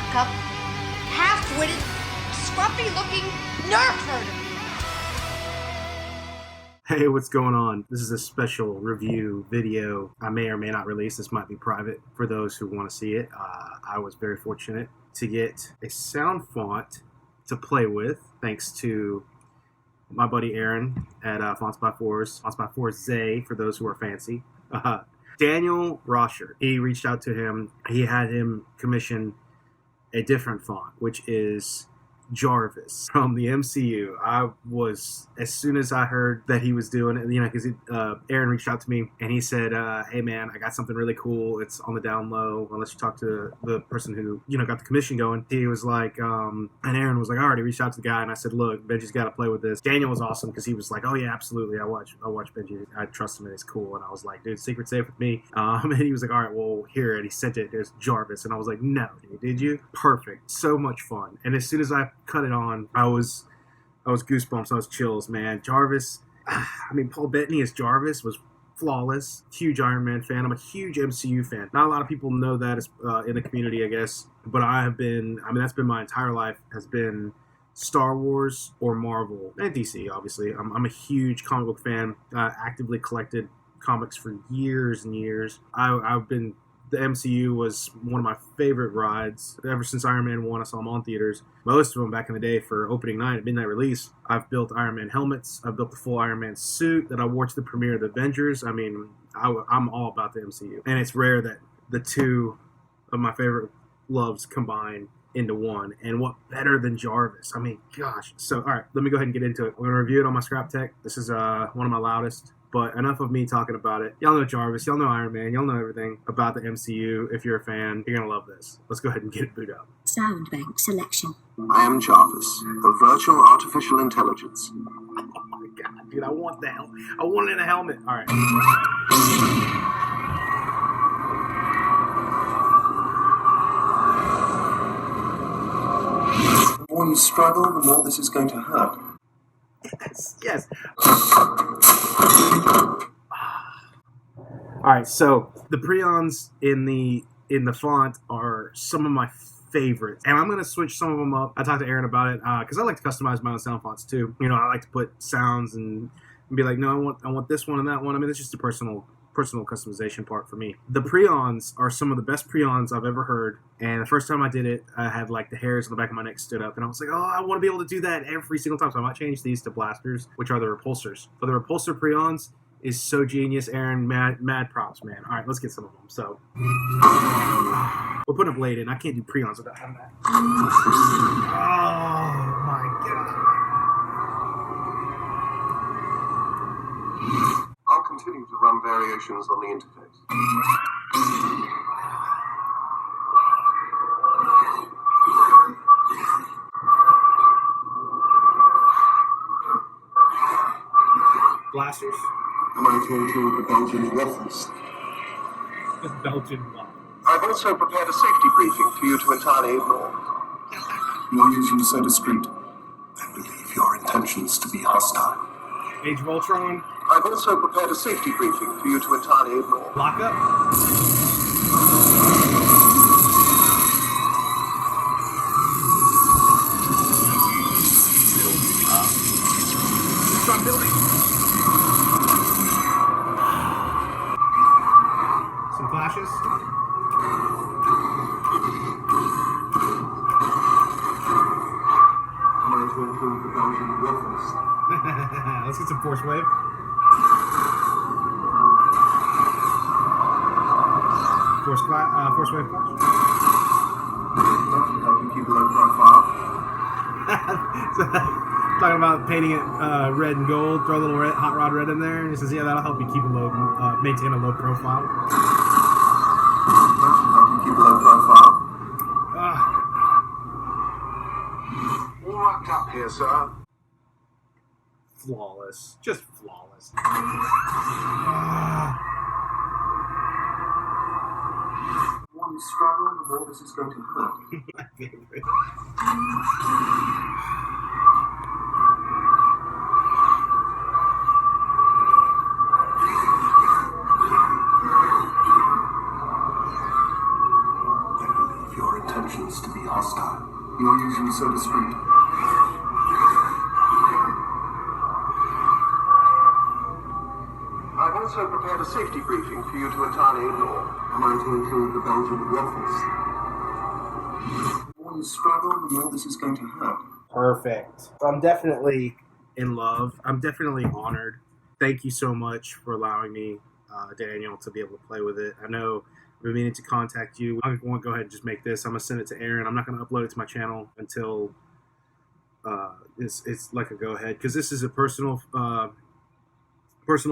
buttercup, half-witted, scruffy-looking nerf herder. Hey, what's going on? This is a special review video I may or may not release. This might be private for those who want to see it. I was very fortunate to get a sound font to play with, thanks to my buddy Aaron at Fonts by FOURZZE, for those who are fancy. Daniel Rosshirt. He reached out to him. He had him commission a different font, which is Jarvis from the MCU. I was, as soon as I heard that he was doing it, because Aaron reached out to me and he said, hey man, I got something really cool. It's on the down low. I'll let you talk to the person who, got the commission going. He was like, and Aaron was like, I already reached out to the guy, and I said, look, Benji's got to play with this. Daniel was awesome because he was like, oh yeah, absolutely. I watch Benji. I trust him and it's cool. And I was like, dude, secret safe with me. And he was like, all right, well, here. And he sent it. There's Jarvis. And I was like, no, dude, did you? Perfect. So much fun. And as soon as I cut it on, I was goosebumps. I was chills, man. Jarvis, Paul Bettany as Jarvis was flawless. Huge Iron Man fan. I'm a huge MCU fan. Not a lot of people know that in the community, I guess, but I have been. That's been my entire life, has been Star Wars or Marvel and DC. Obviously, I'm a huge comic book fan. Actively collected comics for years and years. The MCU was one of my favorite rides. Ever since Iron Man 1, I saw them on theaters. Most of them back in the day for opening night, midnight release. I've built Iron Man helmets. I've built the full Iron Man suit that I wore to the premiere of the Avengers. I'm all about the MCU. And it's rare that the two of my favorite loves combine into one. And what better than Jarvis? Gosh. So, all right, let me go ahead and get into it. We're going to review it on my scrap tech. This is one of my loudest. But enough of me talking about it. Y'all know Jarvis. Y'all know Iron Man. Y'all know everything about the MCU. If you're a fan, you're going to love this. Let's go ahead and get it booted up. Sound bank selection. I am Jarvis, a virtual artificial intelligence. Oh my god, dude, I want that. I want it in a helmet. All right. The more you struggle, the more this is going to hurt. Yes. All right, so the prions in the font are some of my favorites, and I'm going to switch some of them up. I talked to Aaron about it because I like to customize my own sound fonts too. I like to put sounds and be like, no, I want this one and that one. It's just a personal customization part for me. The prions are some of the best prions I've ever heard, and the first time I did it, I had like the hairs on the back of my neck stood up, and I was like, oh, I want to be able to do that every single time. So I might change these to blasters, which are the repulsors. But the repulsor prions is so genius. Aaron, mad props, man. All right, let's get some of them. So we're putting a blade in. I can't do prions without having that. Oh my god. I'll continue to run variations on the interface. Blasters? Am I to include the Belgian waffles? Belgian waffles. I've also prepared a safety briefing for you to entirely ignore. You're usually so discreet. I believe your intentions to be hostile. Age of Ultron? I've also prepared a safety briefing for you to entirely ignore. Lockup? Stop building. Some flashes. I'm going to include the Belgian waffles. Let's get some force wave. Force wave flash. That should help you keep a low profile. Talking about painting it red and gold, throw a little hot rod red in there, and he says, yeah, that'll help you keep maintain a low profile. That should help you keep a low profile. All wrapped up here, sir. Flawless. Just flawless. The more you struggle, the more this is going to hurt. My favorite. intentions to be hostile. You're usually so discreet. I've also prepared a safety briefing for you to entirely ignore. Am I to include the Belgian waffles? The more you struggle, the more this is going to hurt. Perfect. So I'm definitely in love. I'm definitely honored. Thank you so much for allowing me, Daniel, to be able to play with it. I know I've been meaning to contact you. I'm going to go ahead and just make this. I'm going to send it to Aaron. I'm not going to upload it to my channel until it's like a go-ahead, because this is a personal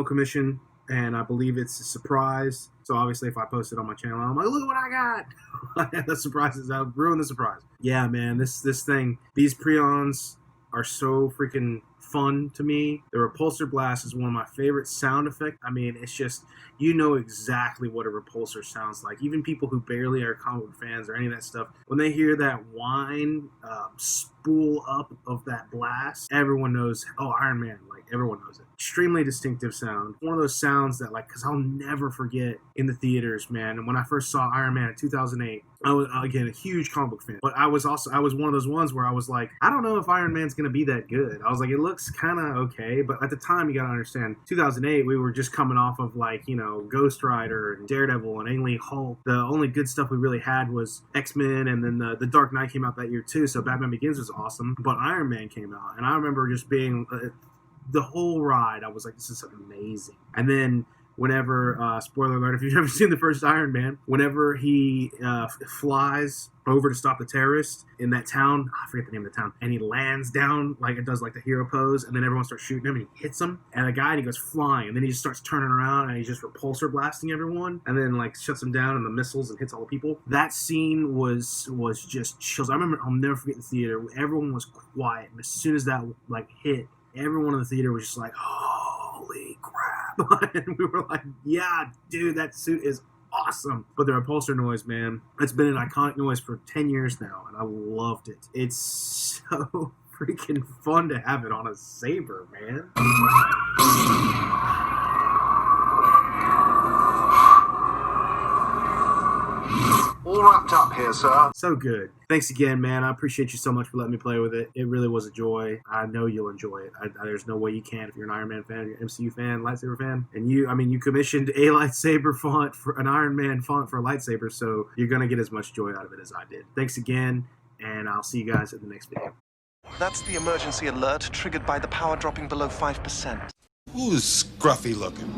commission, and I believe it's a surprise. So obviously if I post it on my channel, I'm like, look what I got. The surprises, I'll ruin the surprise. Yeah, man, this thing, these Prions are so freaking fun to me. The repulsor blast is one of my favorite sound effects. I mean, it's just, you know exactly what a repulsor sounds like. Even people who barely are comic book fans or any of that stuff, when they hear that whine spool up of that blast, everyone knows, oh, Iron Man, like everyone knows it. Extremely distinctive sound. One of those sounds that, like, because I'll never forget in the theaters, man. And when I first saw Iron Man in 2008, I was, again, a huge comic book fan. But I was one of those ones where I was like, I don't know if Iron Man's going to be that good. I was like, it looks kind of okay. But at the time, you got to understand, 2008, we were just coming off of, like, you know, Ghost Rider and Daredevil and Ang Lee Hulk. The only good stuff we really had was X-Men, and then the Dark Knight came out that year too. So Batman Begins was awesome. But Iron Man came out, and I remember just being... the whole ride, I was like, this is amazing. And then whenever, spoiler alert, if you've never seen the first Iron Man, whenever he flies over to stop the terrorists in that town, I forget the name of the town, and he lands down, like it does like the hero pose, and then everyone starts shooting him, and he hits him, and a guy, and he goes flying, and then he just starts turning around, and he's just repulsor blasting everyone, and then like shuts them down in the missiles and hits all the people. That scene was just chills. I remember, I'll never forget the theater. Everyone was quiet, and as soon as that like hit, everyone in the theater was just like, holy crap. And we were like, yeah, dude, that suit is awesome. But the repulsor noise, man, it's been an iconic noise for 10 years now, and I loved it. It's so freaking fun to have it on a saber, man. All wrapped up here, sir. So good. Thanks again, man. I appreciate you so much for letting me play with it. It really was a joy. I know you'll enjoy it. There's no way you can't if you're an Iron Man fan, you're an MCU fan, lightsaber fan. And you commissioned a lightsaber font for an Iron Man font for a lightsaber, so you're going to get as much joy out of it as I did. Thanks again, and I'll see you guys in the next video. That's the emergency alert triggered by the power dropping below 5%. Who's scruffy looking?